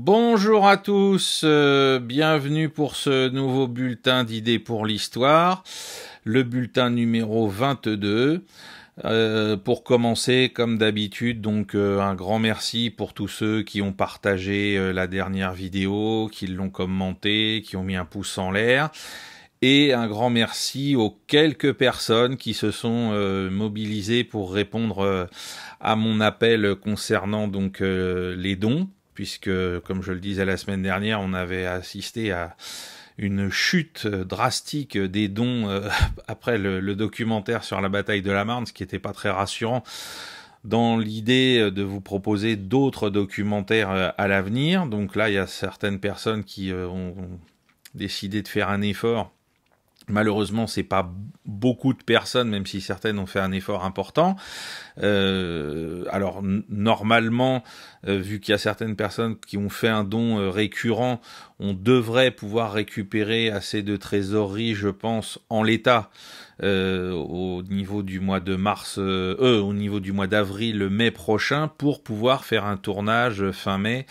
Bonjour à tous, bienvenue pour ce nouveau bulletin d'idées pour l'histoire, le bulletin numéro 22. Pour commencer, comme d'habitude, donc un grand merci pour tous ceux qui ont partagé la dernière vidéo, qui l'ont commenté, qui ont mis un pouce en l'air. Et un grand merci aux quelques personnes qui se sont mobilisées pour répondre à mon appel concernant donc les dons, puisque, comme je le disais la semaine dernière, on avait assisté à une chute drastique des dons après le documentaire sur la bataille de la Marne, ce qui n'était pas très rassurant dans l'idée de vous proposer d'autres documentaires à l'avenir. Donc là, il y a certaines personnes qui ont décidé de faire un effort. Malheureusement, c'est pas beaucoup de personnes, même si certaines ont fait un effort important. Alors normalement, vu qu'il y a certaines personnes qui ont fait un don récurrent, on devrait pouvoir récupérer assez de trésorerie, je pense, en l'état, au niveau du mois de mars, au niveau du mois d'avril, mai prochain, pour pouvoir faire un tournage fin mai,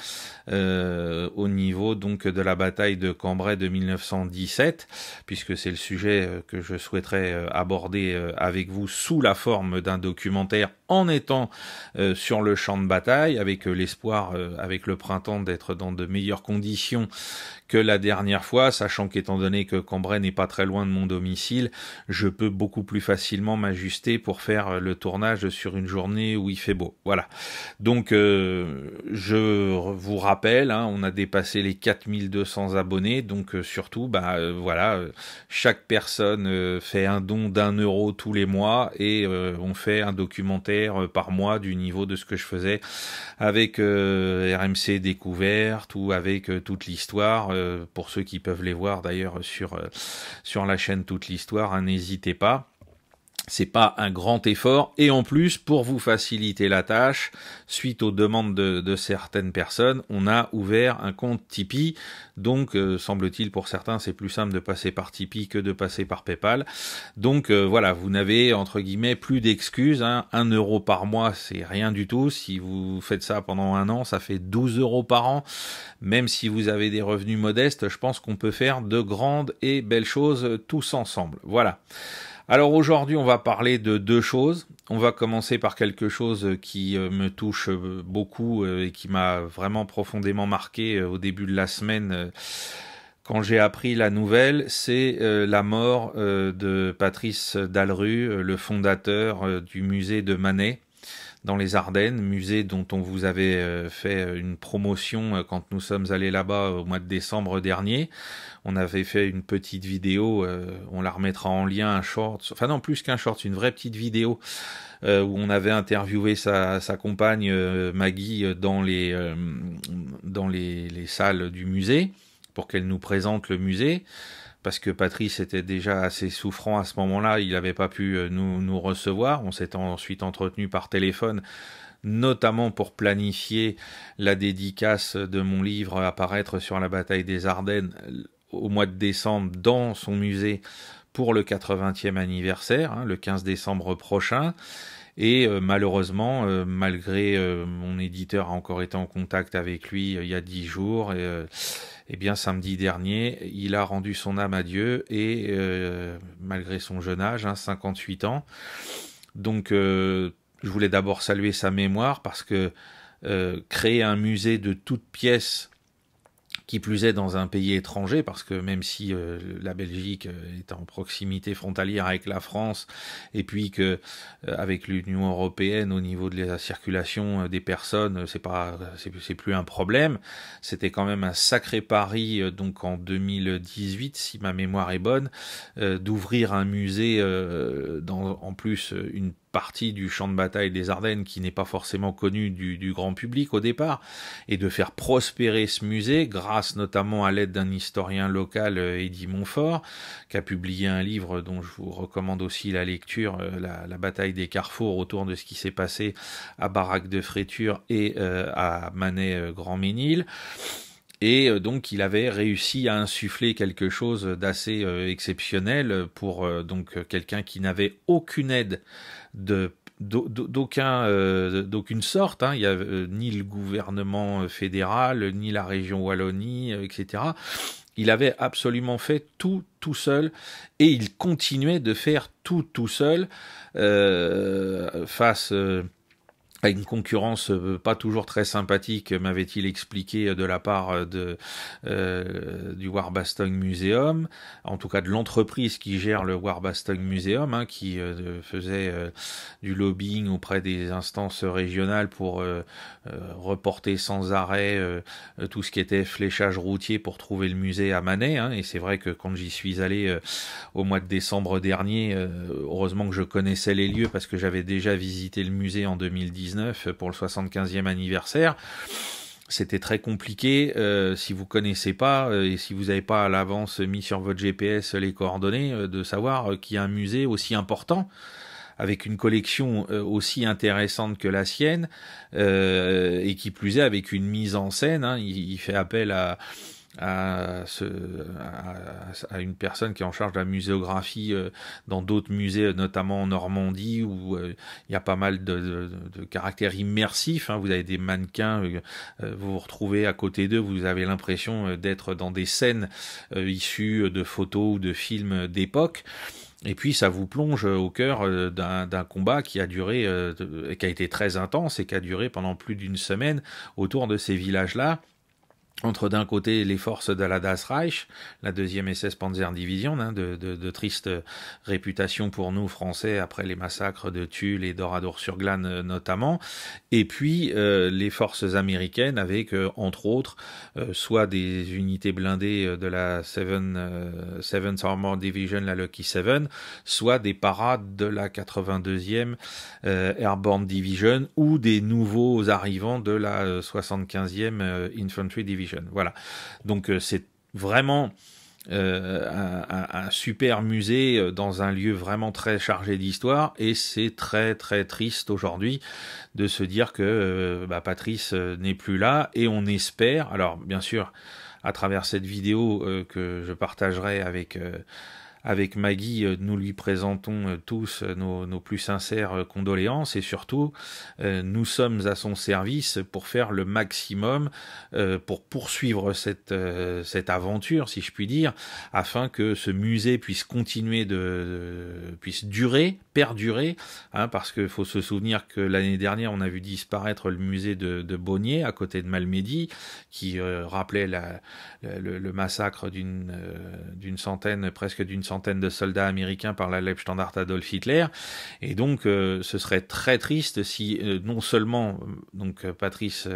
au niveau donc de la bataille de Cambrai de 1917, puisque c'est le sujet que je souhaiterais aborder avec vous sous la forme d'un documentaire en étant sur le champ de bataille, avec l'espoir, avec le printemps, d'être dans de meilleures conditions que la dernière fois, sachant qu'étant donné que Cambrai n'est pas très loin de mon domicile, je peux beaucoup plus facilement m'ajuster pour faire le tournage sur une journée où il fait beau. Voilà. Donc, je vous rappelle, hein, on a dépassé les 4200 abonnés, donc surtout, voilà, chaque personne fait un don d'1 € tous les mois et on fait un documentaire par mois du niveau de ce que je faisais avec RMC Découverte ou avec toute l'histoire. Pour ceux qui peuvent les voir d'ailleurs sur la chaîne Toute l'Histoire, hein, n'hésitez pas. C'est pas un grand effort, et en plus, pour vous faciliter la tâche, suite aux demandes de certaines personnes, on a ouvert un compte Tipeee. Donc, semble-t-il, pour certains, c'est plus simple de passer par Tipeee que de passer par PayPal. Donc, voilà, vous n'avez, entre guillemets, plus d'excuses, hein. 1 € par mois, c'est rien du tout. Si vous faites ça pendant un an, ça fait 12 € par an. Même si vous avez des revenus modestes, je pense qu'on peut faire de grandes et belles choses tous ensemble. Voilà. Alors aujourd'hui, on va parler de deux choses. On va commencer par quelque chose qui me touche beaucoup et qui m'a vraiment profondément marqué au début de la semaine quand j'ai appris la nouvelle. C'est la mort de Patrice Dalleru, le fondateur du musée de Manet dans les Ardennes, musée dont on vous avait fait une promotion quand nous sommes allés là-bas au mois de décembre dernier. On avait fait une petite vidéo, on la remettra en lien, un short, enfin non, plus qu'un short, une vraie petite vidéo où on avait interviewé sa compagne Maggie dans les salles du musée pour qu'elle nous présente le musée. Parce que Patrice était déjà assez souffrant à ce moment-là, il n'avait pas pu nous recevoir. On s'est ensuite entretenu par téléphone, notamment pour planifier la dédicace de mon livre à paraître sur la bataille des Ardennes au mois de décembre dans son musée pour le 80e anniversaire, hein, le 15 décembre prochain. Et malheureusement, malgré mon éditeur a encore été en contact avec lui il y a 10 jours, et bien samedi dernier, il a rendu son âme à Dieu, et malgré son jeune âge, hein, 58 ans. Donc je voulais d'abord saluer sa mémoire, parce que créer un musée de toutes pièces, qui plus est dans un pays étranger, parce que même si la Belgique est en proximité frontalière avec la France, et puis que avec l'Union européenne au niveau de la circulation des personnes, c'est plus un problème. C'était quand même un sacré pari, donc en 2018, si ma mémoire est bonne, d'ouvrir un musée dans en plus une partie du champ de bataille des Ardennes qui n'est pas forcément connu du grand public au départ, et de faire prospérer ce musée grâce notamment à l'aide d'un historien local, Eddy Montfort, qui a publié un livre dont je vous recommande aussi la lecture, la bataille des carrefours, autour de ce qui s'est passé à Baraque de Fréture et à Manet-Grand-Ménil. Et donc il avait réussi à insuffler quelque chose d'assez exceptionnel pour donc quelqu'un qui n'avait aucune aide d'aucune sorte. Hein. Il y a ni le gouvernement fédéral, ni la région Wallonie, etc. Il avait absolument fait tout seul, et il continuait de faire tout seul face à une concurrence pas toujours très sympathique, m'avait-il expliqué, de la part du Warbastong Museum, en tout cas de l'entreprise qui gère le Warbastong Museum, hein, qui faisait du lobbying auprès des instances régionales pour reporter sans arrêt tout ce qui était fléchage routier pour trouver le musée à Manet, hein, et c'est vrai que quand j'y suis allé au mois de décembre dernier, heureusement que je connaissais les lieux parce que j'avais déjà visité le musée en 2019 pour le 75e anniversaire. C'était très compliqué si vous connaissez pas et si vous n'avez pas à l'avance mis sur votre GPS les coordonnées, de savoir qu'il y a un musée aussi important avec une collection aussi intéressante que la sienne, et qui plus est avec une mise en scène, hein. Il fait appel à une personne qui est en charge de la muséographie dans d'autres musées, notamment en Normandie, où il y a pas mal de caractère immersif, hein. Vous avez des mannequins, vous vous retrouvez à côté d'eux, vous avez l'impression d'être dans des scènes issues de photos ou de films d'époque. Et puis ça vous plonge au cœur d'un combat qui a duré, qui a été très intense et qui a duré pendant plus d'une semaine autour de ces villages-là, entre d'un côté les forces de la Das Reich, la 2e SS Panzer Division, hein, de triste réputation pour nous Français après les massacres de Tulle et d'Oradour-sur-Glane notamment, et puis les forces américaines avec entre autres soit des unités blindées de la 7th Armored Division, la Lucky 7, soit des parades de la 82e Airborne Division ou des nouveaux arrivants de la 75e Infantry Division. Voilà, donc c'est vraiment un super musée dans un lieu vraiment très chargé d'histoire, et c'est très triste aujourd'hui de se dire que Patrice n'est plus là, et on espère, alors bien sûr à travers cette vidéo que je partagerai avec Maggie, nous lui présentons tous nos plus sincères condoléances, et surtout, nous sommes à son service pour faire le maximum pour poursuivre cette aventure, si je puis dire, afin que ce musée puisse continuer puisse perdurer, hein, parce qu'il faut se souvenir que l'année dernière, on a vu disparaître le musée de Bonnier, à côté de Malmedy, qui rappelait le massacre presque d'une centaine de soldats américains par la Leibstandarte Adolf Hitler, et donc ce serait très triste si non seulement Patrice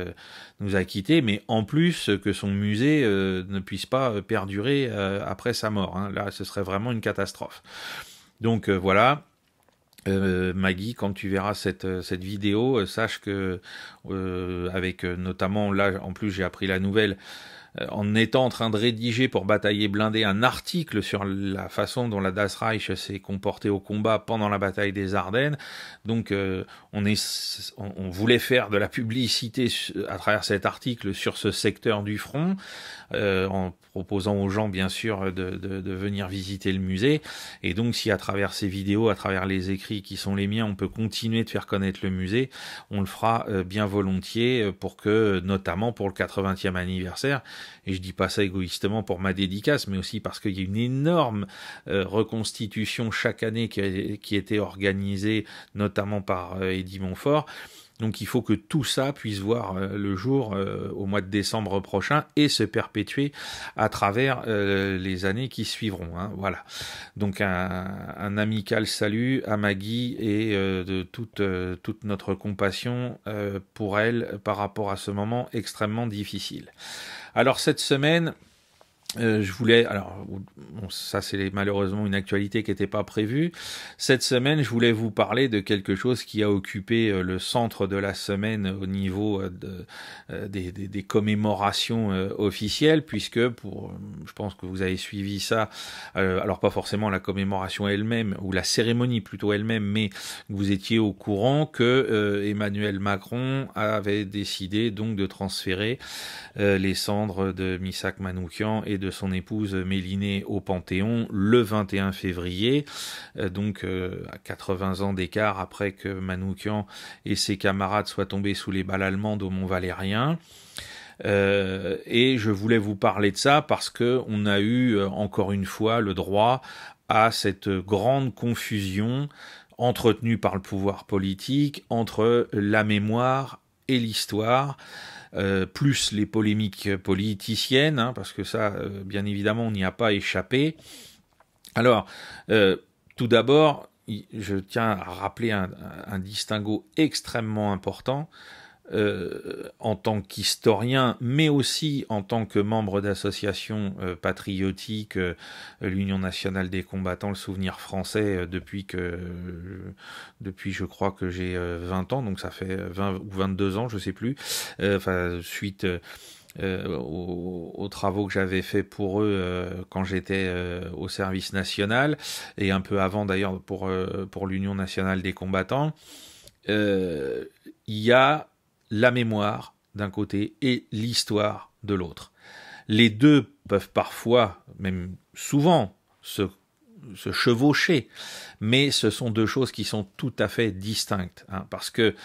nous a quittés, mais en plus que son musée ne puisse pas perdurer après sa mort, hein. Là, ce serait vraiment une catastrophe. Donc voilà. Maggie, quand tu verras cette vidéo, sache que avec notamment là, en plus j'ai appris la nouvelle, en étant en train de rédiger pour Batailler Blindé un article sur la façon dont la Das Reich s'est comportée au combat pendant la bataille des Ardennes. Donc on voulait faire de la publicité à travers cet article sur ce secteur du front, en proposant aux gens bien sûr de venir visiter le musée, et donc si à travers ces vidéos, à travers les écrits qui sont les miens, on peut continuer de faire connaître le musée, on le fera bien volontiers, pour que, notamment pour le 80e anniversaire, et je dis pas ça égoïstement pour ma dédicace, mais aussi parce qu'il y a une énorme reconstitution chaque année qui a été organisée notamment par Eddie Montfort. Donc il faut que tout ça puisse voir le jour au mois de décembre prochain et se perpétuer à travers les années qui suivront, hein. Voilà. Donc un amical salut à Maggie, et de toute notre compassion pour elle par rapport à ce moment extrêmement difficile. Alors cette semaine, je voulais, alors ça c'est malheureusement une actualité qui n'était pas prévue. Cette semaine, je voulais vous parler de quelque chose qui a occupé le centre de la semaine au niveau des commémorations officielles, puisque je pense que vous avez suivi ça, alors pas forcément la commémoration elle-même, ou la cérémonie plutôt elle-même, mais vous étiez au courant que Emmanuel Macron avait décidé donc de transférer les cendres de Missak Manoukian et de son épouse Mélinée au Panthéon le 21 février, donc à 80 ans d'écart après que Manouchian et ses camarades soient tombés sous les balles allemandes au Mont-Valérien. Et je voulais vous parler de ça parce que on a eu encore une fois le droit à cette grande confusion entretenue par le pouvoir politique entre la mémoire et l'histoire, plus les polémiques politiciennes, hein, parce que ça, bien évidemment, on n'y a pas échappé. Alors, tout d'abord, je tiens à rappeler un distinguo extrêmement important. En tant qu'historien, mais aussi en tant que membre d'associations patriotiques, l'Union nationale des combattants, le souvenir français, depuis je crois que j'ai 20 ans, donc ça fait 20 ou 22 ans, je sais plus, suite aux travaux que j'avais fait pour eux quand j'étais au service national, et un peu avant d'ailleurs pour l'Union nationale des combattants, il y a la mémoire d'un côté et l'histoire de l'autre. Les deux peuvent parfois, même souvent, se chevaucher, mais ce sont deux choses qui sont tout à fait distinctes, hein, parce que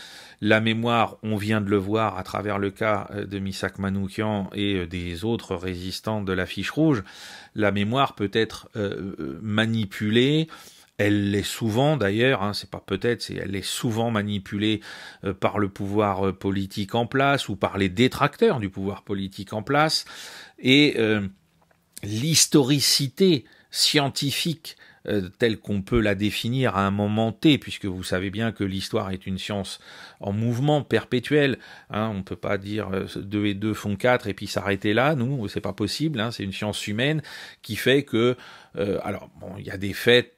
la mémoire, on vient de le voir à travers le cas de Missak Manouchian et des autres résistants de la Fiche Rouge, la mémoire peut être manipulée. Elle l'est souvent d'ailleurs, hein, c'est pas peut-être, elle est souvent manipulée par le pouvoir politique en place ou par les détracteurs du pouvoir politique en place. Et l'historicité scientifique telle qu'on peut la définir à un moment T, puisque vous savez bien que l'histoire est une science en mouvement perpétuel, hein, on ne peut pas dire 2 et 2 font 4 et puis s'arrêter là, nous, c'est pas possible, hein, c'est une science humaine qui fait que, alors bon, il y a des faits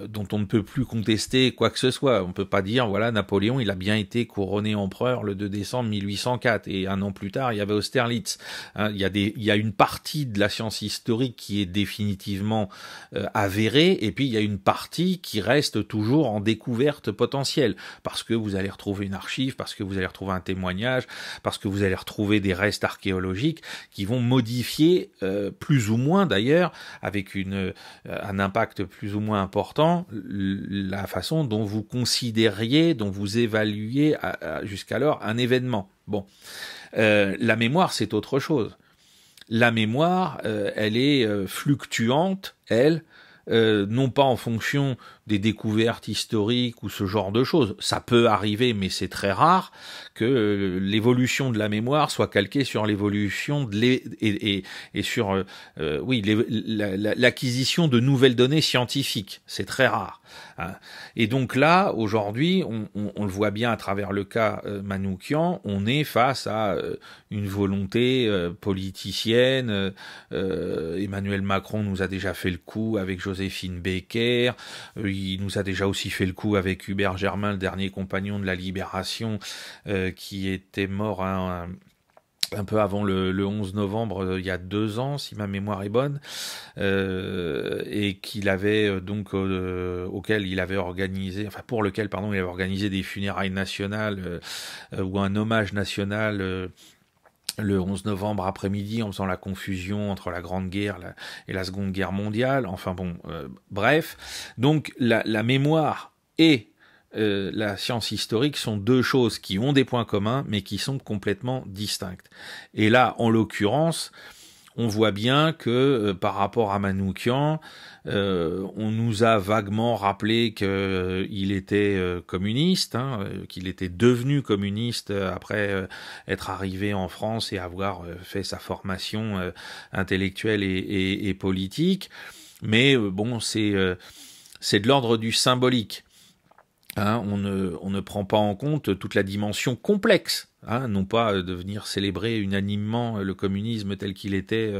dont on ne peut plus contester quoi que ce soit. On ne peut pas dire, voilà, Napoléon, il a bien été couronné empereur le 2 décembre 1804, et un an plus tard, il y avait Austerlitz. Hein, il y a une partie de la science historique qui est définitivement avérée, et puis il y a une partie qui reste toujours en découverte potentielle, parce que vous allez retrouver une archive, parce que vous allez retrouver un témoignage, parce que vous allez retrouver des restes archéologiques qui vont modifier, plus ou moins d'ailleurs, avec un impact plus ou moins important, la façon dont vous considériez, dont vous évaluiez jusqu'alors un événement. Bon, la mémoire, c'est autre chose. La mémoire, elle est fluctuante, non pas en fonction des découvertes historiques ou ce genre de choses. Ça peut arriver, mais c'est très rare que l'évolution de la mémoire soit calquée sur l'évolution et sur l'acquisition de nouvelles données scientifiques. C'est très rare. Hein. Et donc là, aujourd'hui, on le voit bien à travers le cas Manouchian, on est face à une volonté politicienne. Emmanuel Macron nous a déjà fait le coup avec Joséphine Baker. Il nous a déjà aussi fait le coup avec Hubert Germain, le dernier compagnon de la Libération, qui était mort un peu avant le 11 novembre, il y a 2 ans, si ma mémoire est bonne, et qu'il avait donc auquel il avait organisé, enfin pour lequel pardon, il avait organisé des funérailles nationales ou un hommage national. Le 11 novembre après-midi, en faisant la confusion entre la Grande Guerre et la Seconde Guerre mondiale. Enfin bon, bref. Donc la mémoire et la science historique sont deux choses qui ont des points communs, mais qui sont complètement distinctes. Et là, en l'occurrence, on voit bien que par rapport à Manouchian, on nous a vaguement rappelé qu'il était communiste, hein, qu'il était devenu communiste après être arrivé en France et avoir fait sa formation intellectuelle et politique. Mais bon, c'est de l'ordre du symbolique. Hein, on ne prend pas en compte toute la dimension complexe, hein, non pas de venir célébrer unanimement le communisme tel qu'il était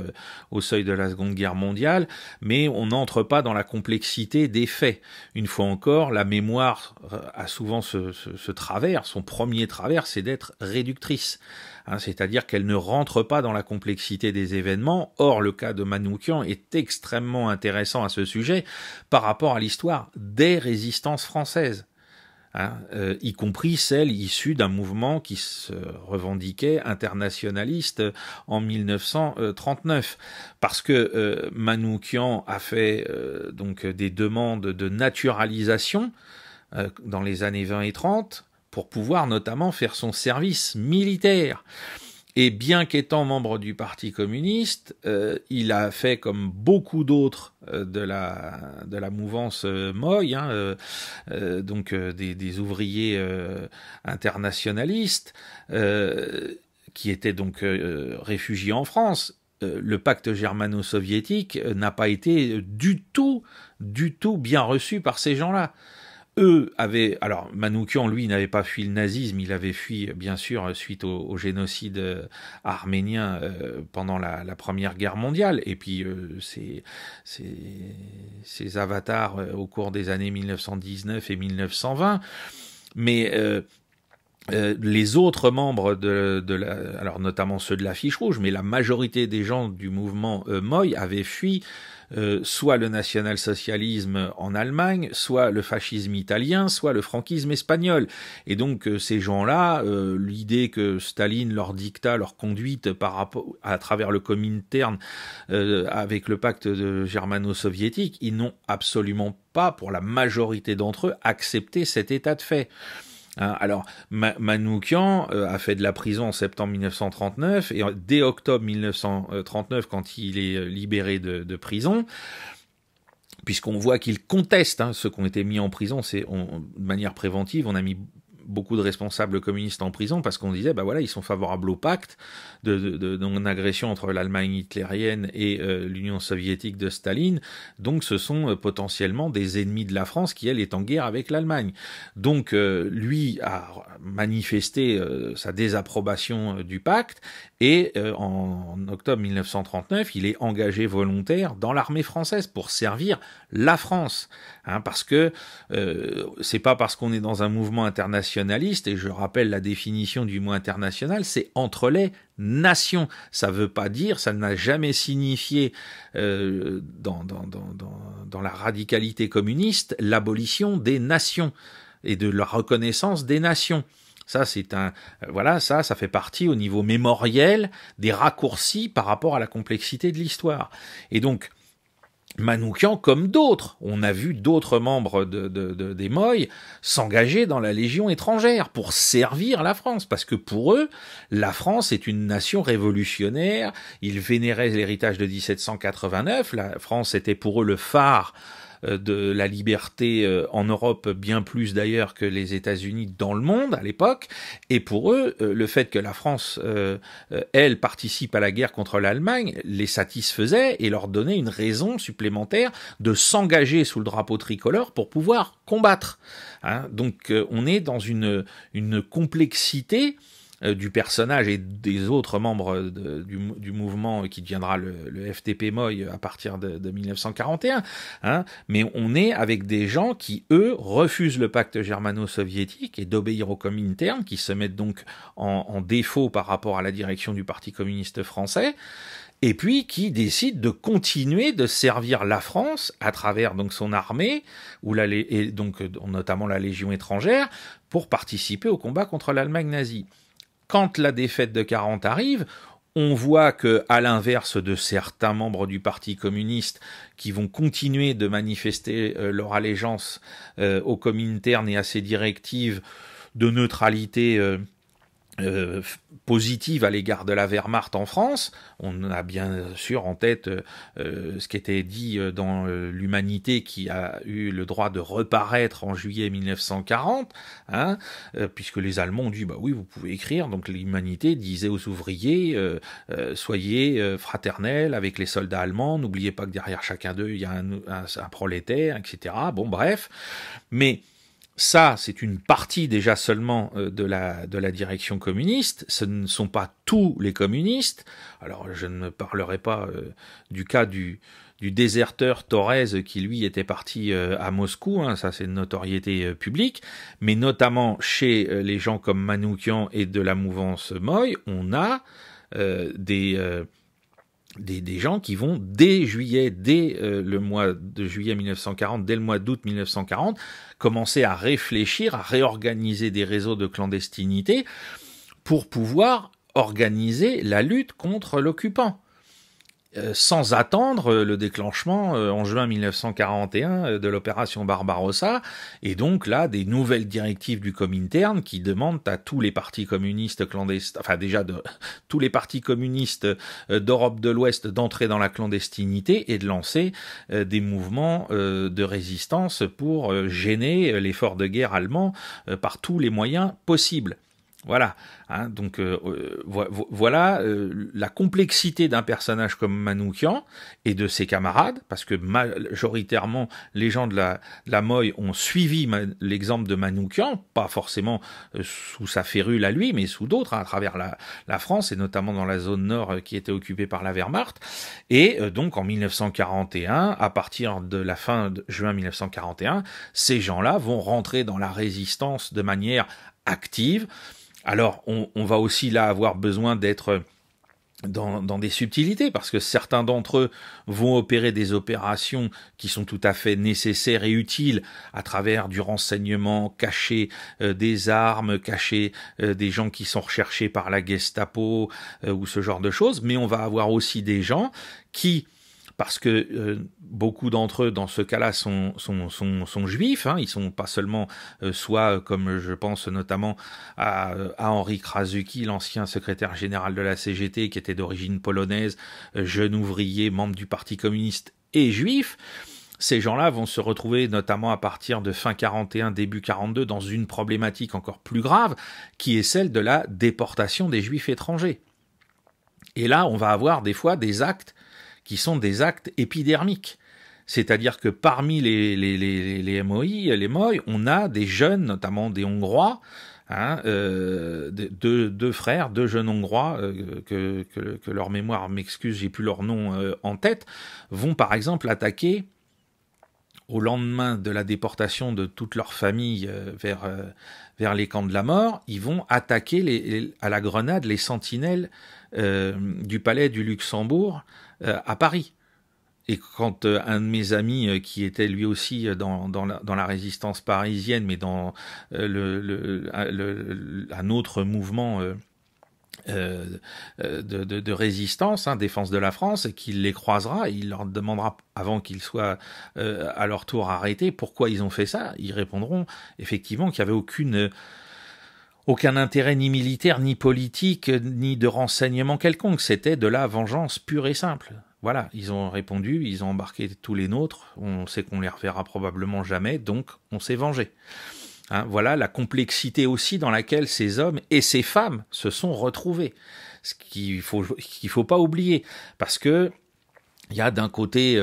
au seuil de la Seconde Guerre mondiale, mais on n'entre pas dans la complexité des faits. Une fois encore, la mémoire a souvent ce travers, son premier travers, c'est d'être réductrice. Hein, c'est-à-dire qu'elle ne rentre pas dans la complexité des événements. Or, le cas de Manouchian est extrêmement intéressant à ce sujet par rapport à l'histoire des résistances françaises. hein, y compris celles issues d'un mouvement qui se revendiquait internationaliste en 1939, parce que Manoukian a fait donc des demandes de naturalisation dans les années 20 et 30 pour pouvoir notamment faire son service militaire. Et bien qu'étant membre du Parti communiste, il a fait comme beaucoup d'autres de la mouvance Moy, hein, donc des ouvriers internationalistes qui étaient donc réfugiés en France. Le pacte germano-soviétique n'a pas été du tout bien reçu par ces gens-là. Eux avaient, alors Manoukian, lui, n'avait pas fui le nazisme, il avait fui, bien sûr, suite au génocide arménien pendant la Première Guerre mondiale, et puis ses avatars au cours des années 1919 et 1920, mais les autres membres alors notamment ceux de la Fiche Rouge, mais la majorité des gens du mouvement Moy avaient fui soit le national-socialisme en Allemagne, soit le fascisme italien, soit le franquisme espagnol. Et donc ces gens-là, l'idée que Staline leur dicta leur conduite par rapport à travers le Comintern avec le pacte germano-soviétique, ils n'ont absolument pas, pour la majorité d'entre eux, accepté cet état de fait. Alors, Manoukian a fait de la prison en septembre 1939, et dès octobre 1939, quand il est libéré de prison, puisqu'on voit qu'il conteste ceux qui ont été mis en prison, de manière préventive, on a mis beaucoup de responsables communistes en prison parce qu'on disait, bah voilà, ils sont favorables au pacte de non-agression entre l'Allemagne hitlérienne et l'Union soviétique de Staline, donc ce sont potentiellement des ennemis de la France qui, elle, est en guerre avec l'Allemagne. Donc lui a manifesté sa désapprobation du pacte, et en octobre 1939, il est engagé volontaire dans l'armée française pour servir la France, parce que c'est pas parce qu'on est dans un mouvement internationaliste, et je rappelle la définition du mot international, c'est entre les nations. Ça veut pas dire, ça n'a jamais signifié dans la radicalité communiste l'abolition des nations et de la reconnaissance des nations. Ça, ça fait partie au niveau mémoriel des raccourcis par rapport à la complexité de l'histoire. Et donc, Manoukian, comme d'autres, on a vu d'autres membres des Moy s'engager dans la Légion étrangère pour servir la France, parce que pour eux, la France est une nation révolutionnaire. Ils vénéraient l'héritage de 1789. La France était pour eux le phare de la liberté en Europe, bien plus d'ailleurs que les États-Unis dans le monde à l'époque. Et pour eux, le fait que la France, elle, participe à la guerre contre l'Allemagne, les satisfaisait et leur donnait une raison supplémentaire de s'engager sous le drapeau tricolore pour pouvoir combattre. Donc on est dans une complexité du personnage et des autres membres du mouvement qui deviendra le FTP Moy à partir de 1941, mais on est avec des gens qui, eux, refusent le pacte germano-soviétique et d'obéir au Comintern, qui se mettent donc en défaut par rapport à la direction du Parti communiste français, et puis qui décide de continuer de servir la France à travers donc son armée, et donc notamment la Légion étrangère, pour participer au combat contre l'Allemagne nazie. Quand la défaite de 40 arrive, on voit que, à l'inverse de certains membres du Parti communiste qui vont continuer de manifester leur allégeance au Comintern et à ses directives de neutralité positive à l'égard de la Wehrmacht en France, on a bien sûr en tête ce qui était dit dans l'Humanité, qui a eu le droit de reparaître en juillet 1940, puisque les Allemands ont dit bah oui, vous pouvez écrire. Donc l'Humanité disait aux ouvriers soyez fraternels avec les soldats allemands, n'oubliez pas que derrière chacun d'eux il y a un prolétaire, etc. Bon, bref, mais ça, c'est une partie déjà seulement de la direction communiste. Ce ne sont pas tous les communistes. Alors, je ne parlerai pas du cas du déserteur Thorez qui, lui, était parti à Moscou. Ça, c'est une notoriété publique. Mais notamment chez les gens comme Manoukian et de la mouvance Moy, on a des gens qui vont dès le mois de juillet 1940, dès le mois d'août 1940, commencer à réfléchir, à réorganiser des réseaux de clandestinité pour pouvoir organiser la lutte contre l'occupant. Sans attendre le déclenchement en juin 1941 de l'opération Barbarossa, et donc là des nouvelles directives du Comintern qui demandent à tous les partis communistes clandestins, enfin déjà tous les partis communistes d'Europe de l'Ouest d'entrer dans la clandestinité et de lancer des mouvements de résistance pour gêner l'effort de guerre allemand par tous les moyens possibles. Voilà, hein, donc voilà la complexité d'un personnage comme Manouchian et de ses camarades, parce que majoritairement les gens de la Moye ont suivi l'exemple de Manouchian, pas forcément sous sa férule à lui, mais sous d'autres, hein, à travers la France, et notamment dans la zone nord qui était occupée par la Wehrmacht. Et donc en 1941, à partir de la fin de juin 1941, ces gens-là vont rentrer dans la résistance de manière active. Alors, on va aussi là avoir besoin d'être dans des subtilités, parce que certains d'entre eux vont opérer des opérations qui sont tout à fait nécessaires et utiles à travers du renseignement, cacher des armes, cacher des gens qui sont recherchés par la Gestapo ou ce genre de choses, mais on va avoir aussi des gens qui, parce que beaucoup d'entre eux, dans ce cas-là, sont juifs. Hein, ils sont pas seulement, soit, comme je pense notamment à Henri Krasuki, l'ancien secrétaire général de la CGT, qui était d'origine polonaise, jeune ouvrier, membre du Parti communiste et juif. Ces gens-là vont se retrouver, notamment à partir de fin 41, début 42, dans une problématique encore plus grave, qui est celle de la déportation des juifs étrangers. Et là, on va avoir des fois des actes qui sont des actes épidermiques. C'est-à-dire que parmi les Moï, on a des jeunes, notamment des Hongrois, hein, deux frères, deux jeunes Hongrois, que leur mémoire m'excuse, j'ai plus leur nom en tête, vont par exemple attaquer, au lendemain de la déportation de toute leur famille vers les camps de la mort, ils vont attaquer à la grenade les sentinelles du palais du Luxembourg à Paris. Et quand un de mes amis qui était lui aussi dans la résistance parisienne, mais dans un autre mouvement de résistance, hein, défense de la France, et qu'il les croisera, et il leur demandera, avant qu'ils soient à leur tour arrêtés, pourquoi ils ont fait ça. Ils répondront effectivement qu'il n'y avait aucun intérêt ni militaire, ni politique, ni de renseignement quelconque. C'était de la vengeance pure et simple. Voilà, ils ont répondu, ils ont embarqué tous les nôtres, on sait qu'on les reverra probablement jamais, donc on s'est vengé. Hein, voilà la complexité aussi dans laquelle ces hommes et ces femmes se sont retrouvés. Ce qu'il faut pas oublier, parce que il y a d'un côté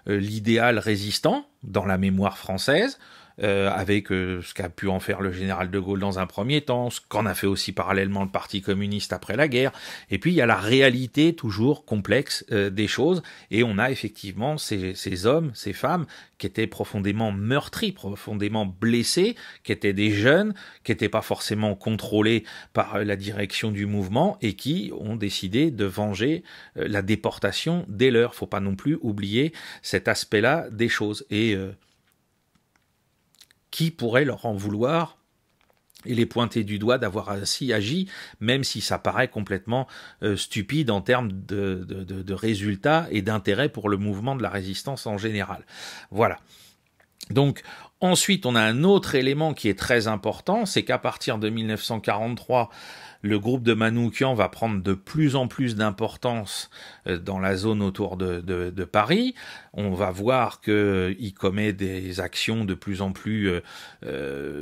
l'idéal résistant dans la mémoire française, avec ce qu'a pu en faire le général de Gaulle dans un premier temps, ce qu'en a fait aussi parallèlement le Parti communiste après la guerre, et puis il y a la réalité toujours complexe des choses, et on a effectivement ces hommes, ces femmes qui étaient profondément meurtris, profondément blessés, qui étaient des jeunes, qui n'étaient pas forcément contrôlés par la direction du mouvement, et qui ont décidé de venger la déportation des leurs. Faut pas non plus oublier cet aspect-là des choses, et qui pourrait leur en vouloir et les pointer du doigt d'avoir ainsi agi, même si ça paraît complètement stupide en termes de résultats et d'intérêt pour le mouvement de la résistance en général. Voilà. Donc, ensuite, on a un autre élément qui est très important, c'est qu'à partir de 1943, le groupe de Manouchian va prendre de plus en plus d'importance dans la zone autour de Paris. On va voir qu'il commet des actions de plus en plus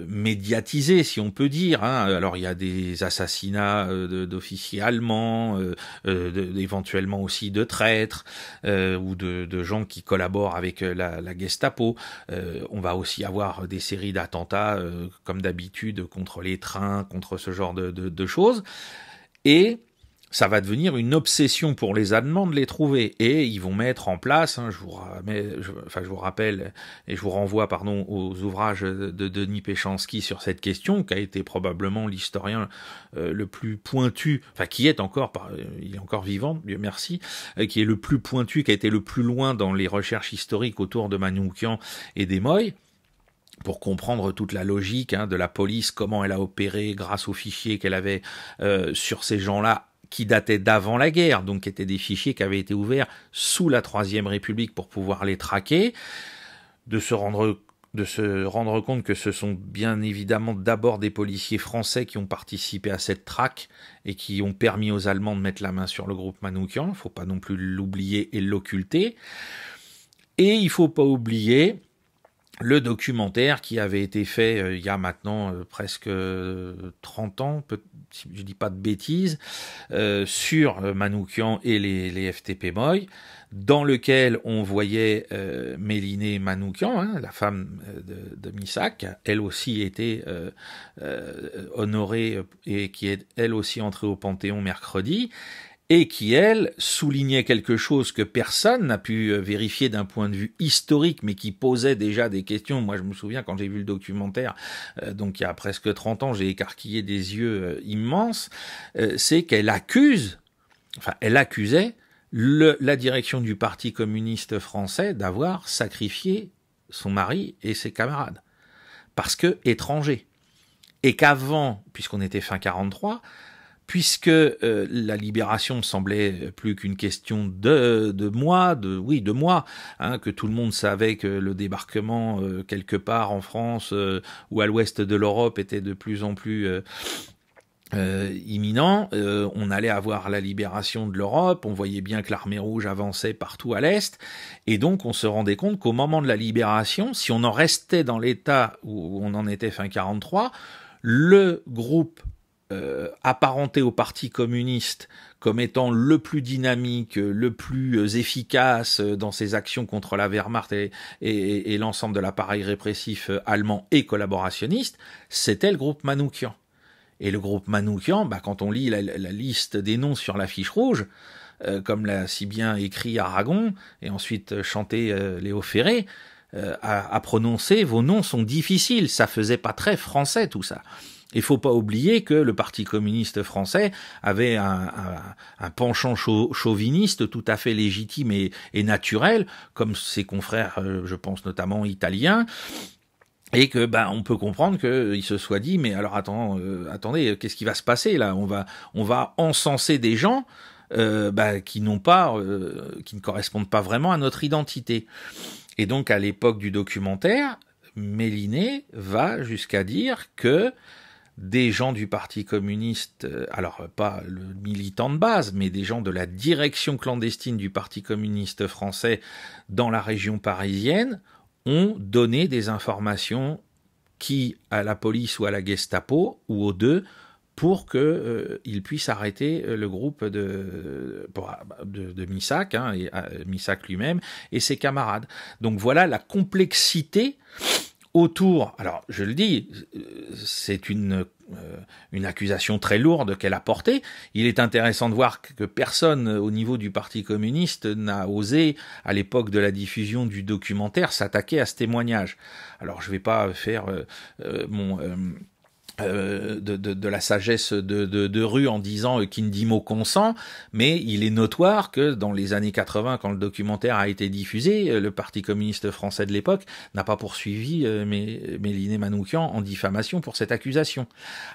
médiatisées, si on peut dire. Hein. Alors il y a des assassinats d'officiers allemands, éventuellement aussi de traîtres ou de gens qui collaborent avec la Gestapo. On va aussi avoir des séries d'attentats, comme d'habitude, contre les trains, contre ce genre de choses. Et ça va devenir une obsession pour les Allemands de les trouver. Et ils vont mettre en place, je vous rappelle, et je vous renvoie, aux ouvrages de Denis Péchanski sur cette question, qui a été probablement l'historien le plus pointu, qui est encore, il est encore vivant, Dieu merci, qui est le plus pointu, qui a été le plus loin dans les recherches historiques autour de Manouchian et des Moy, pour comprendre toute la logique de la police, comment elle a opéré grâce aux fichiers qu'elle avait sur ces gens-là, qui dataient d'avant la guerre, donc qui étaient des fichiers qui avaient été ouverts sous la Troisième République pour pouvoir les traquer, de se rendre compte que ce sont bien évidemment d'abord des policiers français qui ont participé à cette traque et qui ont permis aux Allemands de mettre la main sur le groupe Manouchian. Il ne faut pas non plus l'oublier et l'occulter. Et il ne faut pas oublier le documentaire qui avait été fait il y a maintenant presque 30 ans, si je dis pas de bêtises, sur Manouchian et les FTP Moy, dans lequel on voyait Mélinée Manouchian, la femme de Missak, elle aussi était honorée et qui est elle aussi entrée au Panthéon mercredi, et qui, elle, soulignait quelque chose que personne n'a pu vérifier d'un point de vue historique, mais qui posait déjà des questions. Moi, je me souviens, quand j'ai vu le documentaire, donc il y a presque 30 ans, j'ai écarquillé des yeux immenses, c'est qu'elle elle accusait la direction du Parti communiste français d'avoir sacrifié son mari et ses camarades, parce que étrangers. Et qu'avant, puisqu'on était fin 43, puisque la libération me semblait plus qu'une question de mois, que tout le monde savait que le débarquement quelque part en France ou à l'ouest de l'Europe était de plus en plus imminent, on allait avoir la libération de l'Europe, on voyait bien que l'armée rouge avançait partout à l'est, et donc on se rendait compte qu'au moment de la libération, si on en restait dans l'état où on en était fin 43, le groupe apparenté au Parti communiste comme étant le plus dynamique, le plus efficace dans ses actions contre la Wehrmacht et l'ensemble de l'appareil répressif allemand et collaborationniste, c'était le groupe Manouchian. Et le groupe Manouchian, quand on lit la liste des noms sur la fiche rouge, comme l'a si bien écrit Aragon, et ensuite chanté Léo Ferré, à prononcer, vos noms sont difficiles, ça faisait pas très français tout ça. Il faut pas oublier que le Parti communiste français avait un penchant chauviniste tout à fait légitime et naturel, comme ses confrères, je pense notamment italiens, et que on peut comprendre qu'il se soit dit mais alors attendez, qu'est-ce qui va se passer là ? On va encenser des gens qui ne correspondent pas vraiment à notre identité. Et donc à l'époque du documentaire, Mélinée va jusqu'à dire que des gens du Parti communiste, alors pas le militant de base, mais des gens de la direction clandestine du Parti communiste français dans la région parisienne, ont donné des informations à la police ou à la Gestapo, ou aux deux, pour qu'ils puissent arrêter le groupe de Missak, et Missak lui-même, et ses camarades. Donc voilà la complexité autour, alors je le dis, c'est une accusation très lourde qu'elle a portée. Il est intéressant de voir que personne au niveau du Parti communiste n'a osé, à l'époque de la diffusion du documentaire, s'attaquer à ce témoignage. Alors je vais pas faire de la sagesse de rue en disant qui ne dit mot consent, mais il est notoire que dans les années 80, quand le documentaire a été diffusé, le Parti communiste français de l'époque n'a pas poursuivi Mélinée Manouchian en diffamation pour cette accusation.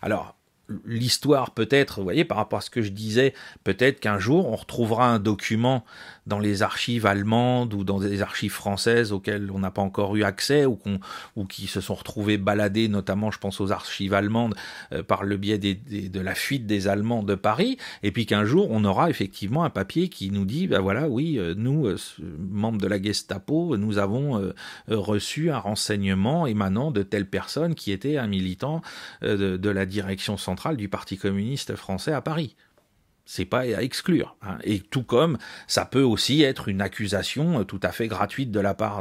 Alors, l'histoire peut-être, vous voyez, par rapport à ce que je disais, peut-être qu'un jour on retrouvera un document dans les archives allemandes ou dans des archives françaises auxquelles on n'a pas encore eu accès ou qui se sont retrouvés baladés, notamment je pense aux archives allemandes par le biais de la fuite des Allemands de Paris, et puis qu'un jour on aura effectivement un papier qui nous dit nous, membres de la Gestapo, nous avons reçu un renseignement émanant de telle personne qui était un militant de la direction centrale du Parti communiste français à Paris. C'est pas à exclure, hein. Et tout comme ça peut aussi être une accusation tout à fait gratuite de la part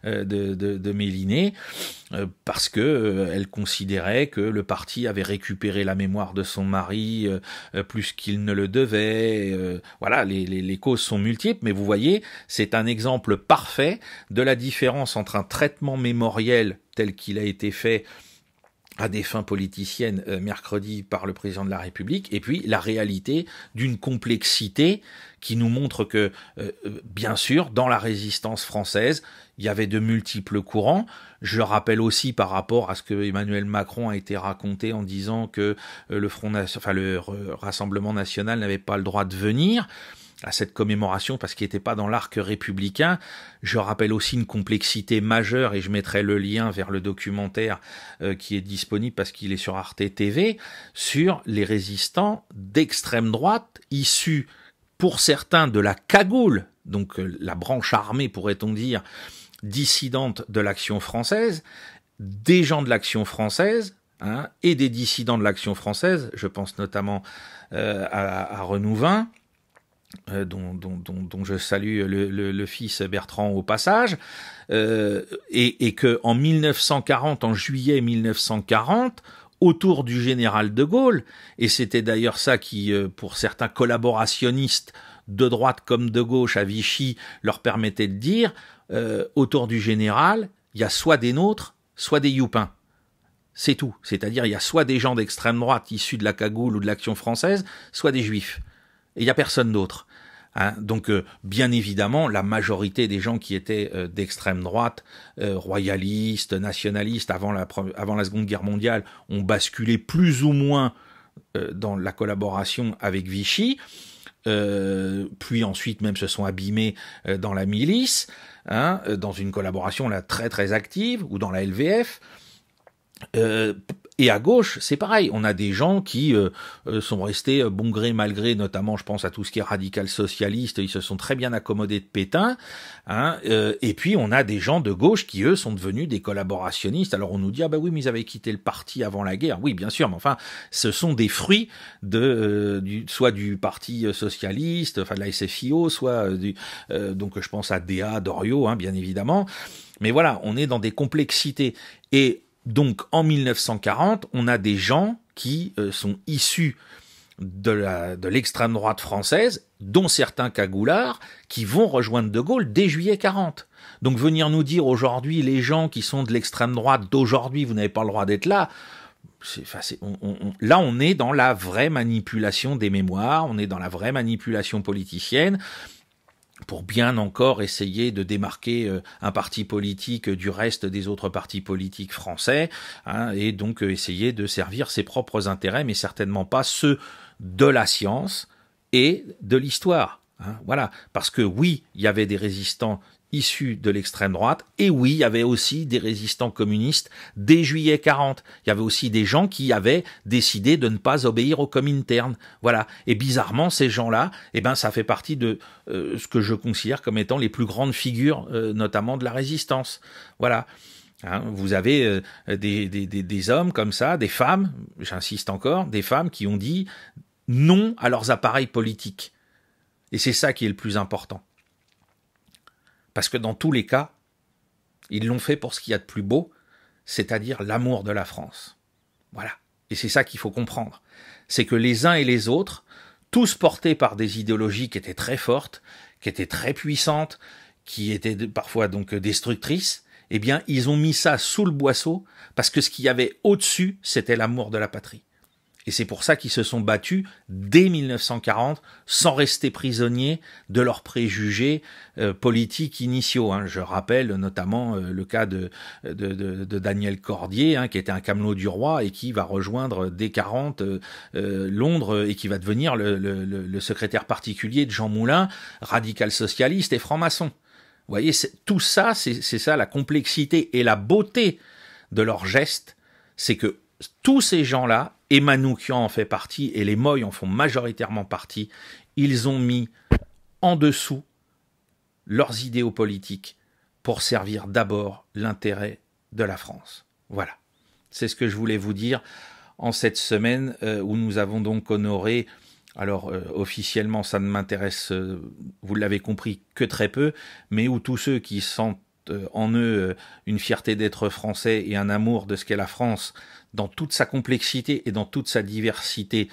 de Méliné, parce que elle considérait que le parti avait récupéré la mémoire de son mari plus qu'il ne le devait. Voilà, les causes sont multiples, mais vous voyez, c'est un exemple parfait de la différence entre un traitement mémoriel tel qu'il a été fait à des fins politiciennes mercredi par le président de la République, et puis la réalité d'une complexité qui nous montre que, bien sûr, dans la résistance française, il y avait de multiples courants. Je rappelle aussi par rapport à ce que Emmanuel Macron a été raconté en disant que le Rassemblement national n'avait pas le droit de venir à cette commémoration parce qu'il n'était pas dans l'arc républicain. Je rappelle aussi une complexité majeure, et je mettrai le lien vers le documentaire qui est disponible parce qu'il est sur Arte TV, sur les résistants d'extrême droite issus pour certains de la cagoule, donc la branche armée pourrait-on dire, dissidente de l'Action française, des gens de l'Action française, hein, et des dissidents de l'Action française, je pense notamment à Renouvin, dont je salue le fils Bertrand au passage, et que en 1940, en juillet 1940, autour du général de Gaulle, et c'était d'ailleurs ça qui, pour certains collaborationnistes de droite comme de gauche à Vichy, leur permettait de dire, autour du général, il y a soit des nôtres, soit des youpins. C'est tout. C'est-à-dire, il y a soit des gens d'extrême droite issus de la cagoule ou de l'Action française, soit des juifs. Et il n'y a personne d'autre. Hein, donc, bien évidemment, la majorité des gens qui étaient d'extrême droite, royalistes, nationalistes, avant la Seconde Guerre mondiale, ont basculé plus ou moins dans la collaboration avec Vichy, puis ensuite même se sont abîmés dans la milice, hein, dans une collaboration là très très active, ou dans la LVF. Et à gauche, c'est pareil, on a des gens qui sont restés bon gré mal gré, notamment je pense à tout ce qui est radical socialiste, ils se sont très bien accommodés de Pétain, hein, et puis on a des gens de gauche qui eux sont devenus des collaborationnistes. Alors on nous dit ah ben oui mais ils avaient quitté le parti avant la guerre, oui bien sûr, mais enfin ce sont des fruits soit du parti socialiste, enfin de la SFIO, soit donc je pense à Déa, Doriot, hein, bien évidemment, mais voilà, on est dans des complexités. Et donc, en 1940, on a des gens qui sont issus de l'extrême droite française, dont certains cagoulards, qui vont rejoindre De Gaulle dès juillet 40. Donc, venir nous dire aujourd'hui, les gens qui sont de l'extrême droite d'aujourd'hui, vous n'avez pas le droit d'être là, là, on est dans la vraie manipulation des mémoires, on est dans la vraie manipulation politicienne, pour bien encore essayer de démarquer un parti politique du reste des autres partis politiques français, hein, et donc essayer de servir ses propres intérêts, mais certainement pas ceux de la science et de l'histoire. Hein, voilà, parce que oui, il y avait des résistants issus de l'extrême droite, et oui, il y avait aussi des résistants communistes dès juillet 40. Il y avait aussi des gens qui avaient décidé de ne pas obéir au Comintern. Voilà. Et bizarrement, ces gens-là, eh ben, ça fait partie de ce que je considère comme étant les plus grandes figures, notamment de la résistance. Voilà. Hein, vous avez des hommes comme ça, des femmes, j'insiste encore, des femmes qui ont dit non à leurs appareils politiques. Et c'est ça qui est le plus important. Parce que dans tous les cas, ils l'ont fait pour ce qu'il y a de plus beau, c'est-à-dire l'amour de la France. Voilà. Et c'est ça qu'il faut comprendre. C'est que les uns et les autres, tous portés par des idéologies qui étaient très fortes, qui étaient très puissantes, qui étaient parfois donc destructrices, eh bien, ils ont mis ça sous le boisseau, parce que ce qu'il y avait au-dessus, c'était l'amour de la patrie. Et c'est pour ça qu'ils se sont battus dès 1940, sans rester prisonniers de leurs préjugés politiques initiaux. Hein. Je rappelle notamment le cas de Daniel Cordier, hein, qui était un camelot du roi et qui va rejoindre dès 40 Londres et qui va devenir le secrétaire particulier de Jean Moulin, radical socialiste et franc-maçon. Vous voyez, tout ça, c'est ça la complexité et la beauté de leurs gestes, c'est que tous ces gens-là, et Manoukian en fait partie, et les Moy en font majoritairement partie, ils ont mis en dessous leurs idéaux politiques pour servir d'abord l'intérêt de la France. Voilà, c'est ce que je voulais vous dire en cette semaine où nous avons donc honoré alors officiellement ça ne m'intéresse, vous l'avez compris, que très peu, mais où tous ceux qui sentent en eux une fierté d'être français et un amour de ce qu'est la France dans toute sa complexité et dans toute sa diversité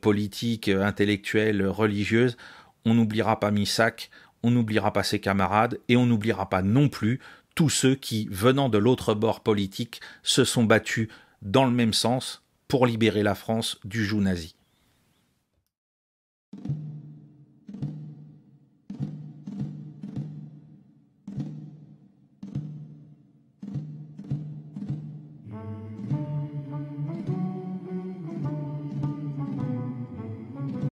politique, intellectuelle, religieuse, on n'oubliera pas Missak, on n'oubliera pas ses camarades et on n'oubliera pas non plus tous ceux qui, venant de l'autre bord politique, se sont battus dans le même sens pour libérer la France du joug nazi.